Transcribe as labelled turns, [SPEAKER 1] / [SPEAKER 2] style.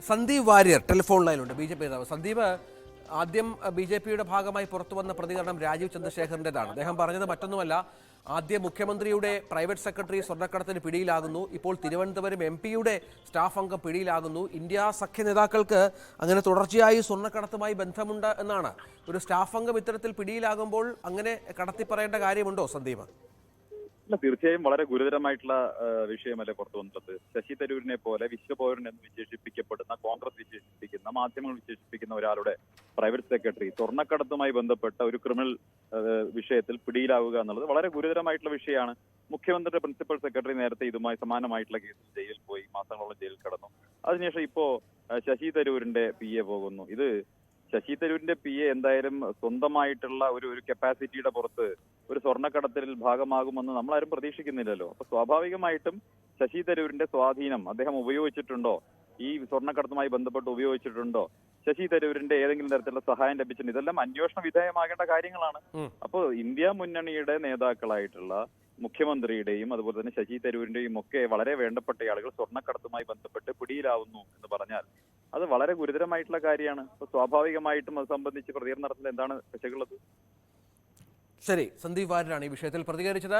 [SPEAKER 1] Sandeep Warrier telephone ലൈനിലുണ്ട്, B J P നേതാവ്. സന്ദീപ്, ആദ്യം ബി ജെ പിയുടെ ഭാഗമായി പുറത്തു വന്ന പ്രതികരണം രാജീവ് ചന്ദ്രശേഖറിൻ്റെതാണ്. അദ്ദേഹം പറഞ്ഞത് മറ്റൊന്നുമല്ല, ആദ്യം മുഖ്യമന്ത്രിയുടെ പ്രൈവറ്റ് സെക്രട്ടറി സ്വർണ്ണക്കടത്തിന് പിടിയിലാകുന്നു, ഇപ്പോൾ തിരുവനന്തപുരം എം പിയുടെ സ്റ്റാഫ് അംഗം പിടിയിലാകുന്നു. ഇന്ത്യ സഖ്യ നേതാക്കൾക്ക് അങ്ങനെ തുടർച്ചയായി സ്വർണ്ണക്കടത്തുമായി ബന്ധമുണ്ട് എന്നാണ്. ഒരു സ്റ്റാഫ് അംഗം ഇത്തരത്തിൽ പിടിയിലാകുമ്പോൾ അങ്ങനെ കടത്തി പറയേണ്ട കാര്യമുണ്ടോ സന്ദീപ്?
[SPEAKER 2] അല്ല, തീർച്ചയായും വളരെ ഗുരുതരമായിട്ടുള്ള വിഷയമല്ലേ പുറത്തു വന്നിട്ടുള്ളത്. ശശി തരൂരിനെ പോലെ വിശ്വപൗരൻ എന്ന് വിശേഷിപ്പിക്കപ്പെടുന്ന, കോൺഗ്രസ് വിശേഷിപ്പിക്കുന്ന, മാധ്യമങ്ങൾ വിശേഷിപ്പിക്കുന്ന ഒരാളുടെ പ്രൈവറ്റ് സെക്രട്ടറി സ്വർണ്ണക്കടത്തുമായി ബന്ധപ്പെട്ട ഒരു ക്രിമിനൽ വിഷയത്തിൽ പിടിയിലാവുക എന്നുള്ളത് വളരെ ഗുരുതരമായിട്ടുള്ള വിഷയമാണ്. മുഖ്യമന്ത്രിയുടെ പ്രിൻസിപ്പൽ സെക്രട്ടറി നേരത്തെ ഇതുമായി സമാനമായിട്ടുള്ള കേസിൽ ജയിലിൽ പോയി, മാസങ്ങളോളം ജയിലിൽ കിടന്നു. അതിനുശേഷം ഇപ്പോ ശശി തരൂരിന്റെ PA പോകുന്നു. ഇത് ശശി തരൂരിന്റെ PA എന്തായാലും സ്വന്തമായിട്ടുള്ള ഒരു കപ്പാസിറ്റിയുടെ പുറത്ത് ഒരു സ്വർണ്ണക്കടത്തിൽ ഭാഗമാകുമെന്ന് നമ്മളാരും പ്രതീക്ഷിക്കുന്നില്ലല്ലോ. അപ്പൊ സ്വാഭാവികമായിട്ടും ശശി തരൂരിന്റെ സ്വാധീനം അദ്ദേഹം ഉപയോഗിച്ചിട്ടുണ്ടോ, ഈ സ്വർണ്ണക്കടത്തുമായി ബന്ധപ്പെട്ട് ഉപയോഗിച്ചിട്ടുണ്ടോ, ശശി തരൂരിന്റെ ഏതെങ്കിലും തരത്തിലുള്ള സഹായം ലഭിച്ചിട്ടുണ്ട്, ഇതെല്ലാം അന്വേഷണ വിധേയമാകേണ്ട കാര്യങ്ങളാണ്. അപ്പോൾ ഇന്ത്യ മുന്നണിയുടെ നേതാക്കളായിട്ടുള്ള മുഖ്യമന്ത്രിയുടെയും അതുപോലെ തന്നെ ശശി തരൂരിന്റെയും ഒക്കെ വളരെ വേണ്ടപ്പെട്ട ആളുകൾ സ്വർണ്ണക്കടത്തുമായി ബന്ധപ്പെട്ട് പിടിയിലാവുന്നു എന്ന് പറഞ്ഞാൽ അത് വളരെ ഗുരുതരമായിട്ടുള്ള കാര്യമാണ്. അപ്പൊ സ്വാഭാവികമായിട്ടും അത് സംബന്ധിച്ച് പ്രതികരണം നടത്തുന്നത് എന്താണ് രക്ഷകളുള്ളത്?
[SPEAKER 1] ശരി, സന്ദീപ് വാര്യരാണ് ഈ വിഷയത്തിൽ പ്രതികരിച്ചത്.